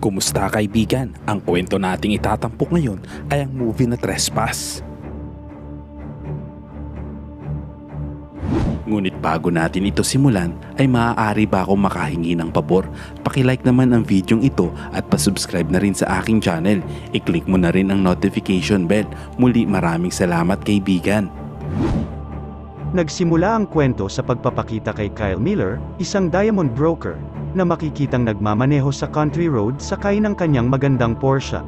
Kumusta kaibigan? Ang kwento nating itatampok ngayon ay ang movie na Trespass. Ngunit bago natin ito simulan, ay maaari ba akong makahingi ng pabor? Pakilike naman ang videong ito at pasubscribe na rin sa aking channel. I-click mo na rin ang notification bell. Muli maraming salamat kaibigan. Nagsimula ang kwento sa pagpapakita kay Kyle Miller, isang diamond broker, na makikitang nagmamaneho sa country road sakay ng kanyang magandang Porsche.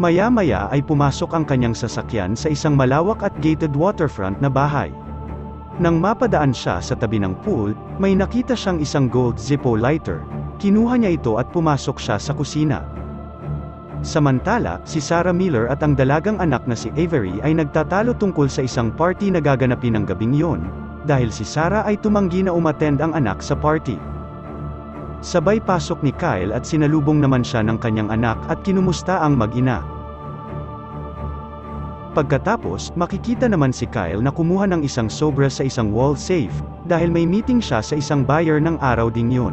Maya-maya ay pumasok ang kanyang sasakyan sa isang malawak at gated waterfront na bahay. Nang mapadaan siya sa tabi ng pool, may nakita siyang isang gold Zippo lighter. Kinuha niya ito at pumasok siya sa kusina. Samantala, si Sarah Miller at ang dalagang anak na si Avery ay nagtatalo tungkol sa isang party na gaganapin ng gabing yon, dahil si Sarah ay tumanggi na umattend ang anak sa party. Sabay pasok ni Kyle at sinalubong naman siya ng kanyang anak at kinumusta ang mag-ina. Pagkatapos, makikita naman si Kyle na kumuha ng isang sobra sa isang wall safe, dahil may meeting siya sa isang buyer ng araw ding yun.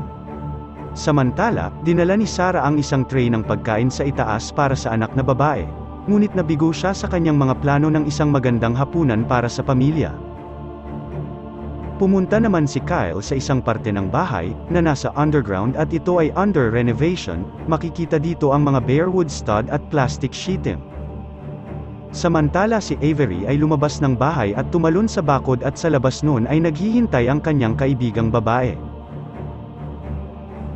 Samantala, dinala ni Sarah ang isang tray ng pagkain sa itaas para sa anak na babae, ngunit nabigo siya sa kanyang mga plano ng isang magandang hapunan para sa pamilya. Pumunta naman si Kyle sa isang parte ng bahay, na nasa underground at ito ay under renovation. Makikita dito ang mga bare wood stud at plastic sheeting. Samantala si Avery ay lumabas ng bahay at tumalon sa bakod at sa labas nun ay naghihintay ang kanyang kaibigang babae.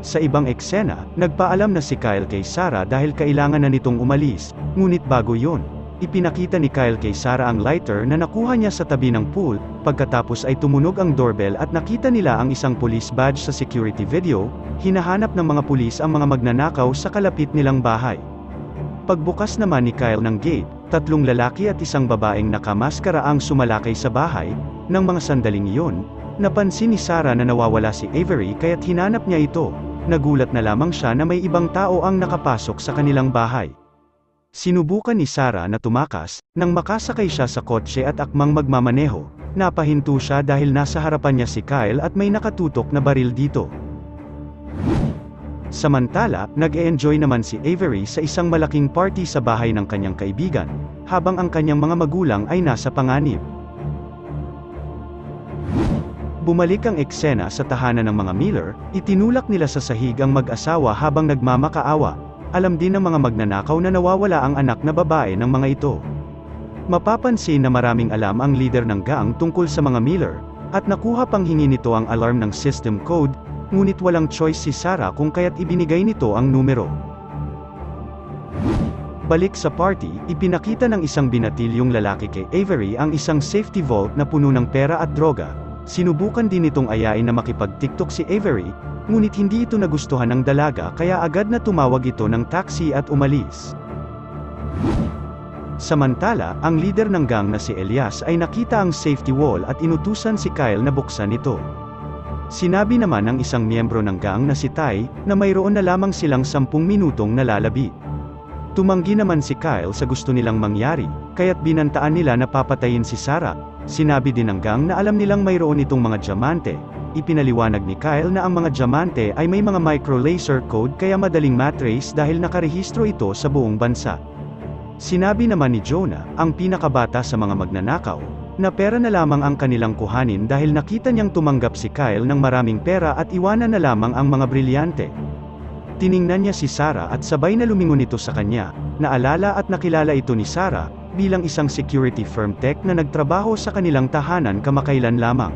Sa ibang eksena, nagpaalam na si Kyle kay Sarah dahil kailangan na nitong umalis, ngunit bago yun, ipinakita ni Kyle kay Sarah ang lighter na nakuha niya sa tabi ng pool. Pagkatapos ay tumunog ang doorbell at nakita nila ang isang police badge sa security video. Hinahanap ng mga pulis ang mga magnanakaw sa kalapit nilang bahay. Pagbukas naman ni Kyle ng gate, tatlong lalaki at isang babaeng nakamaskara ang sumalakay sa bahay. Nang mga sandaling iyon, napansin ni Sarah na nawawala si Avery kaya't hinanap niya ito. Nagulat na lamang siya na may ibang tao ang nakapasok sa kanilang bahay. Sinubukan ni Sarah na tumakas. Nang makasakay siya sa kotse at akmang magmamaneho, napahinto siya dahil nasa harapan niya si Kyle at may nakatutok na baril dito. Samantala, nag-e-enjoy naman si Avery sa isang malaking party sa bahay ng kanyang kaibigan, habang ang kanyang mga magulang ay nasa panganib. Bumalik ang eksena sa tahanan ng mga Miller. Itinulak nila sa sahig ang mag-asawa habang nagmamakaawa. Alam din ng mga magnanakaw na nawawala ang anak na babae ng mga ito. Mapapansin na maraming alam ang leader ng gang tungkol sa mga Miller, at nakuha pang hingi nito ang alarm ng system code, ngunit walang choice si Sarah kung kaya't ibinigay nito ang numero. Balik sa party, ipinakita ng isang binatilyong lalaki kay Avery ang isang safety vault na puno ng pera at droga. Sinubukan din itong ayain na makipag-tiktok si Avery, ngunit hindi ito nagustuhan ng dalaga kaya agad na tumawag ito ng taxi at umalis. Samantala, ang leader ng gang na si Elias ay nakita ang safety wall at inutusan si Kyle na buksan ito. Sinabi naman ng isang miyembro ng gang na si Ty, na mayroon na lamang silang 10 minutong nalalabi. Tumanggi naman si Kyle sa gusto nilang mangyari, kaya't binantaan nila na papatayin si Sarah. Sinabi din ng gang na alam nilang mayroon itong mga diamante. Ipinaliwanag ni Kyle na ang mga diamante ay may mga micro-laser code kaya madaling matrace dahil nakarehistro ito sa buong bansa. Sinabi naman ni Jonah, ang pinakabata sa mga magnanakaw, na pera na lamang ang kanilang kuhanin dahil nakita niyang tumanggap si Kyle ng maraming pera at iwanan na lamang ang mga brilyante. Tiningnan niya si Sarah at sabay na lumingon ito sa kanya. Naalala at nakilala ito ni Sarah bilang isang security firm tech na nagtrabaho sa kanilang tahanan kamakailan lamang.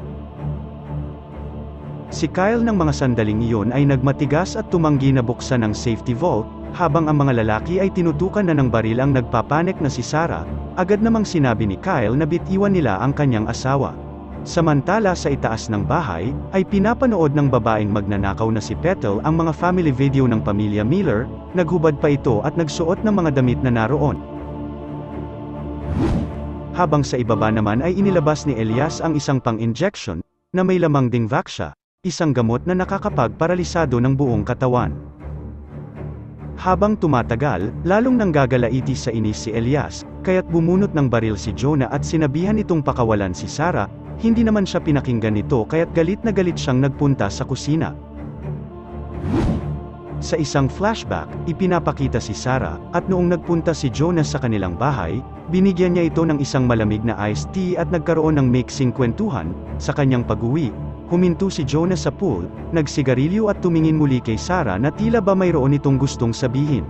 Si Kyle ng mga sandaling iyon ay nagmatigas at tumanggi na buksan ang safety vault, habang ang mga lalaki ay tinutukan na ng baril ang nagpapanik na si Sarah. Agad namang sinabi ni Kyle na bitiwan nila ang kanyang asawa. Samantala sa itaas ng bahay, ay pinapanood ng babaeng magnanakaw na si Petal ang mga family video ng pamilya Miller. Naghubad pa ito at nagsuot ng mga damit na naroon. Habang sa ibaba naman ay inilabas ni Elias ang isang pang-injection, na may lamang ding Vaxia, isang gamot na nakakapagparalisado ng buong katawan. Habang tumatagal, lalong nanggagalaiti sa inis si Elias, kaya't bumunot ng baril si Jonah at sinabihan itong pakawalan si Sarah. Hindi naman siya pinakinggan nito kaya't galit na galit siyang nagpunta sa kusina. Sa isang flashback, ipinapakita si Sarah, at noong nagpunta si Jonas sa kanilang bahay, binigyan niya ito ng isang malamig na iced tea at nagkaroon ng mixing kwentuhan. Sa kanyang pag-uwi, huminto si Jonas sa pool, nagsigarilyo at tumingin muli kay Sarah na tila ba mayroon itong gustong sabihin.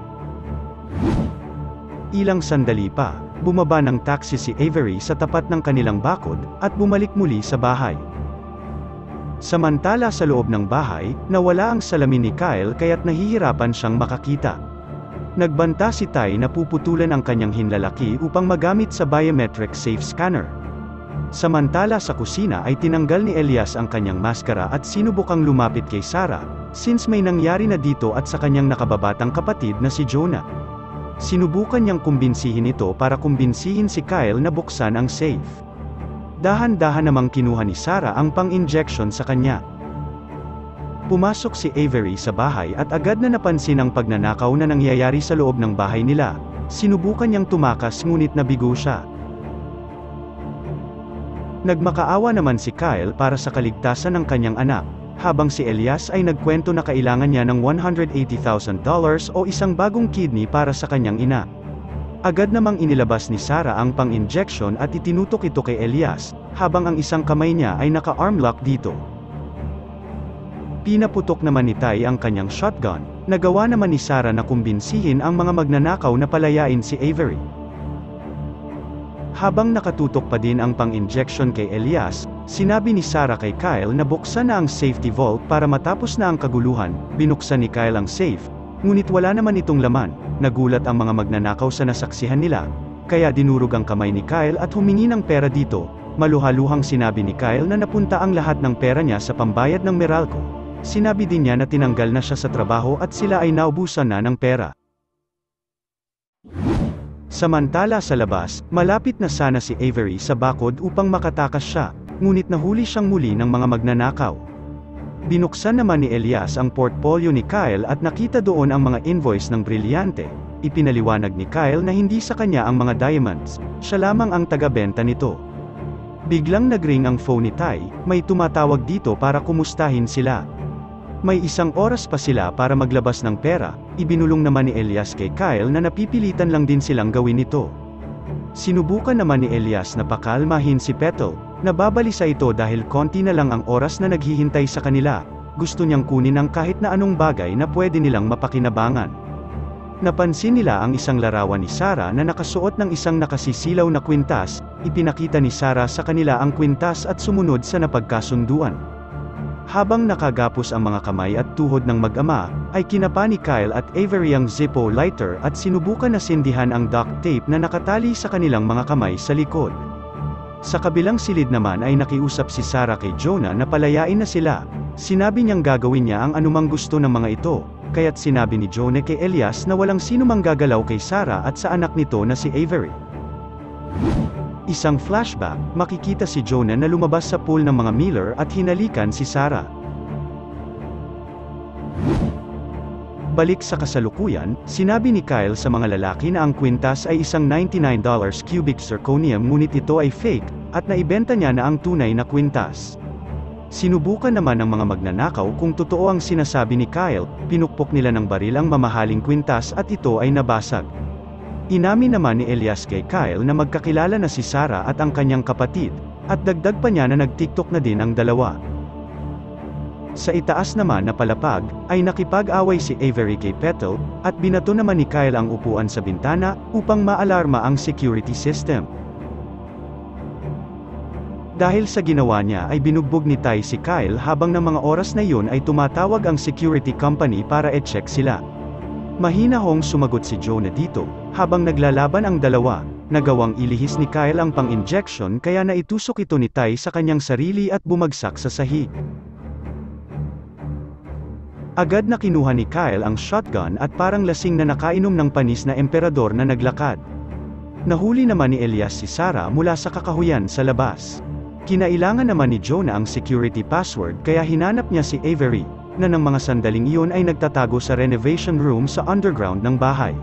Ilang sandali pa, bumaba ng taxi si Avery sa tapat ng kanilang bakod, at bumalik muli sa bahay. Samantala sa loob ng bahay, nawala ang salamin ni Kyle kaya't nahihirapan siyang makakita. Nagbanta si Ty na puputulan ang kanyang hinlalaki upang magamit sa biometric safe scanner. Samantala sa kusina ay tinanggal ni Elias ang kanyang maskara at sinubukang lumapit kay Sarah, since may nangyari na dito at sa kanyang nakababatang kapatid na si Jonah. Sinubukan niyang kumbinsihin ito para kumbinsihin si Kyle na buksan ang safe. Dahan-dahan namang kinuha ni Sarah ang pang-injection sa kanya. Pumasok si Avery sa bahay at agad na napansin ang pagnanakaw na nangyayari sa loob ng bahay nila. Sinubukan niyang tumakas ngunit nabigo siya. Nagmakaawa naman si Kyle para sa kaligtasan ng kanyang anak, habang si Elias ay nagkwento na kailangan niya ng $180,000 o isang bagong kidney para sa kanyang ina. Agad namang inilabas ni Sarah ang pang-injection at itinutok ito kay Elias, habang ang isang kamay niya ay naka-arm lock dito. Pinaputok naman ni Ty ang kanyang shotgun. Nagawa naman ni Sarah na kumbinsihin ang mga magnanakaw na palayain si Avery. Habang nakatutok pa din ang pang-injection kay Elias, sinabi ni Sarah kay Kyle na buksan na ang safety vault para matapos na ang kaguluhan. Binuksan ni Kyle ang safe, ngunit wala naman itong laman. Nagulat ang mga magnanakaw sa nasaksihan nila, kaya dinurog ang kamay ni Kyle at humingi ng pera dito. Maluhaluhang sinabi ni Kyle na napunta ang lahat ng pera niya sa pambayad ng Meralco. Sinabi din niya na tinanggal na siya sa trabaho at sila ay naubusan na ng pera. Samantala sa labas, malapit na sana si Avery sa bakod upang makatakas siya, ngunit nahuli siyang muli ng mga magnanakaw. Binuksan naman ni Elias ang portfolio ni Kyle at nakita doon ang mga invoice ng brilyante. Ipinaliwanag ni Kyle na hindi sa kanya ang mga diamonds, siya lamang ang taga-benta nito. Biglang nagring ang phone ni Ty, may tumatawag dito para kumustahin sila. May isang oras pa sila para maglabas ng pera. Ibinulong naman ni Elias kay Kyle na napipilitan lang din silang gawin ito. Sinubukan naman ni Elias na pakalmahin si Petal. Nababalisa ito dahil konti na lang ang oras na naghihintay sa kanila. Gusto niyang kunin ang kahit na anong bagay na pwede nilang mapakinabangan. Napansin nila ang isang larawan ni Sarah na nakasuot ng isang nakasisilaw na kwintas. Ipinakita ni Sarah sa kanila ang kwintas at sumunod sa napagkasunduan. Habang nakagapos ang mga kamay at tuhod ng mag-ama, ay kinapa ni Kyle at Avery ang Zippo lighter at sinubukan na sindihan ang duct tape na nakatali sa kanilang mga kamay sa likod. Sa kabilang silid naman ay nakiusap si Sarah kay Jonah na palayain na sila. Sinabi niyang gagawin niya ang anumang gusto ng mga ito, kaya't sinabi ni Jonah kay Elias na walang sino mang gagalaw kay Sarah at sa anak nito na si Avery. Isang flashback, makikita si Jonah na lumabas sa pool ng mga Miller at hinalikan si Sarah. Balik sa kasalukuyan, sinabi ni Kyle sa mga lalaki na ang kwintas ay isang $99 cubic zirconium ngunit ito ay fake, at naibenta niya na ang tunay na kwintas. Sinubukan naman ng mga magnanakaw kung totoo ang sinasabi ni Kyle, pinukpok nila ng baril ang mamahaling kwintas at ito ay nabasag. Inamin naman ni Elias kay Kyle na magkakilala na si Sarah at ang kanyang kapatid, at dagdag pa niya na nag-TikTok na din ang dalawa. Sa itaas naman na palapag, ay nakipag-away si Avery kay Petal, at binato naman ni Kyle ang upuan sa bintana, upang maalarma ang security system. Dahil sa ginawa niya ay binugbog ni Ty si Kyle habang ng mga oras na yun ay tumatawag ang security company para e-check sila. Mahinahong sumagot si Jonah dito, habang naglalaban ang dalawa, nagawang ilihis ni Kyle ang pang-injection kaya naitusok ito ni Ty sa kanyang sarili at bumagsak sa sahig. Agad na kinuha ni Kyle ang shotgun at parang lasing na nakainom ng panis na emperador na naglakad. Nahuli naman ni Elias si Sarah mula sa kakahuyan sa labas. Kinailangan naman ni Jonah ang security password kaya hinanap niya si Avery, na ng mga sandaling iyon ay nagtatago sa renovation room sa underground ng bahay.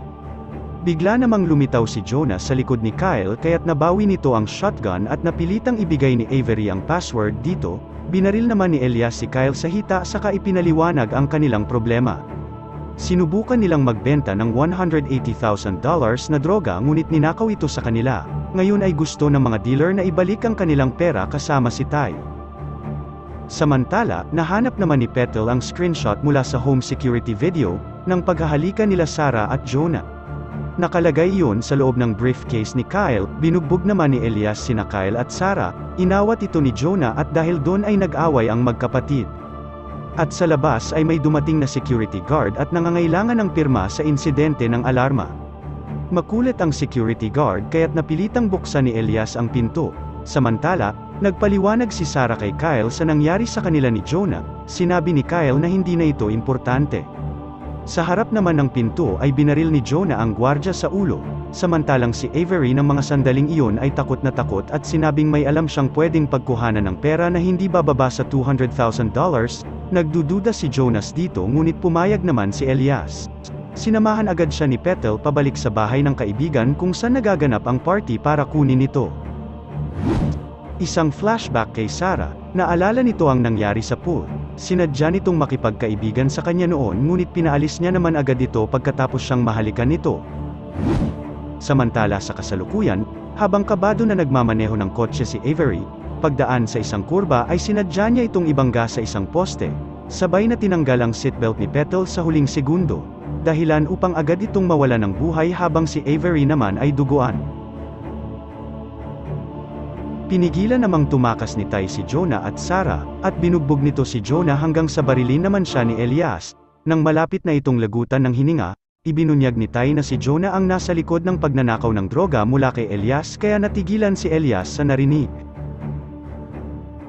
Bigla namang lumitaw si Jonah sa likod ni Kyle kaya't nabawi nito ang shotgun at napilitang ibigay ni Avery ang password dito. Binaril naman ni Elias si Kyle sa hita saka ipinaliwanag ang kanilang problema. Sinubukan nilang magbenta ng $180,000 na droga ngunit ninakaw ito sa kanila. Ngayon ay gusto ng mga dealer na ibalik ang kanilang pera kasama si Ty. Samantala, nahanap naman ni Petel ang screenshot mula sa home security video ng paghahalikan nila Sarah at Jonah. Nakalagay iyon sa loob ng briefcase ni Kyle. Binugbog naman ni Elias sina Kyle at Sarah, inawat ito ni Jonah at dahil doon ay nag-away ang magkapatid. At sa labas ay may dumating na security guard at nangangailangan ng pirma sa insidente ng alarma. Makulit ang security guard kaya't napilitang buksan ni Elias ang pinto. Samantala, nagpaliwanag si Sarah kay Kyle sa nangyari sa kanila ni Jonah. Sinabi ni Kyle na hindi na ito importante. Sa harap naman ng pinto ay binaril ni Jonah ang gwardya sa ulo. Samantalang si Avery ng mga sandaling iyon ay takot na takot at sinabing may alam siyang pwedeng pagkuhanan ng pera na hindi bababa sa $200,000. Nagdududa si Jonas dito ngunit pumayag naman si Elias. Sinamahan agad siya ni Petel pabalik sa bahay ng kaibigan kung saan nagaganap ang party para kunin ito. Isang flashback kay Sarah, naalala nito ang nangyari sa pool. Sinadya nitong makipagkaibigan sa kanya noon ngunit pinaalis niya naman agad ito pagkatapos siyang mahalikan nito. Samantala sa kasalukuyan, habang kabado na nagmamaneho ng kotse si Avery, pagdaan sa isang kurba ay sinadya niya itong ibangga sa isang poste. Sabay na tinanggal ang seatbelt ni Petel sa huling segundo. Dahilan upang agad itong mawala ng buhay habang si Avery naman ay duguan. Pinigilan namang tumakas ni Ty si Jonah at Sarah, at binugbog nito si Jonah hanggang sa barilin naman siya ni Elias. Nang malapit na itong lagutan ng hininga, ibinunyag ni Ty na si Jonah ang nasa likod ng pagnanakaw ng droga mula kay Elias kaya natigilan si Elias sa narinig.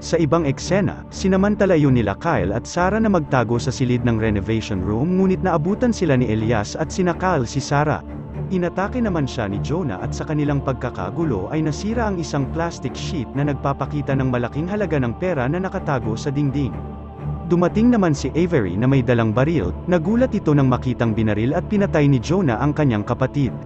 Sa ibang eksena, sinamantala yun nila Kyle at Sarah na magtago sa silid ng renovation room ngunit naabutan sila ni Elias at sinakal si Sarah. Inatake naman siya ni Jonah at sa kanilang pagkakagulo ay nasira ang isang plastic sheet na nagpapakita ng malaking halaga ng pera na nakatago sa dingding. Dumating naman si Avery na may dalang baril, nagulat ito nang makitang binaril at pinatay ni Jonah ang kanyang kapatid.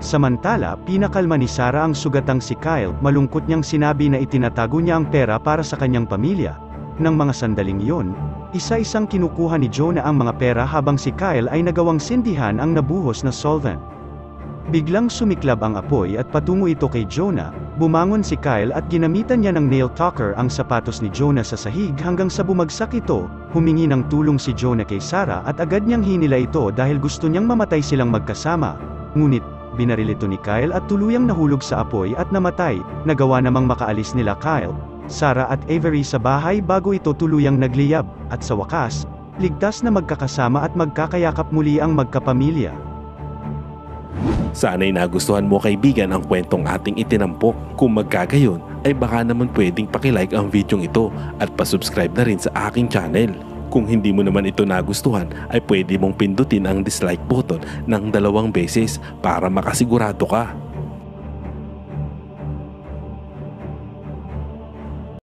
Samantala, pinakalma ni Sarah ang sugatang si Kyle, malungkot niyang sinabi na itinatago niya ang pera para sa kanyang pamilya. Nang mga sandaling iyon, isa-isang kinukuha ni Jonah ang mga pera habang si Kyle ay nagawang sindihan ang nabuhos na solvent. Biglang sumiklab ang apoy at patungo ito kay Jonah. Bumangon si Kyle at ginamitan niya ng nail talker ang sapatos ni Jonah sa sahig hanggang sa bumagsak ito. Humingi ng tulong si Jonah kay Sarah at agad niyang hinila ito dahil gusto niyang mamatay silang magkasama. Ngunit, binaril ito ni Kyle at tuluyang nahulog sa apoy at namatay. Nagawa namang makaalis nila Kyle, Sarah at Avery sa bahay bago ito tuluyang nagliyab, at sa wakas, ligtas na magkakasama at magkakayakap muli ang magkapamilya. Sana'y nagustuhan mo kaibigan ang kwentong ating itinampok. Kung magkagayon, ay baka naman pwedeng pakilike ang videong ito at pasubscribe na rin sa aking channel. Kung hindi mo naman ito nagustuhan, ay pwede mong pindutin ang dislike button ng 2 beses para makasigurado ka.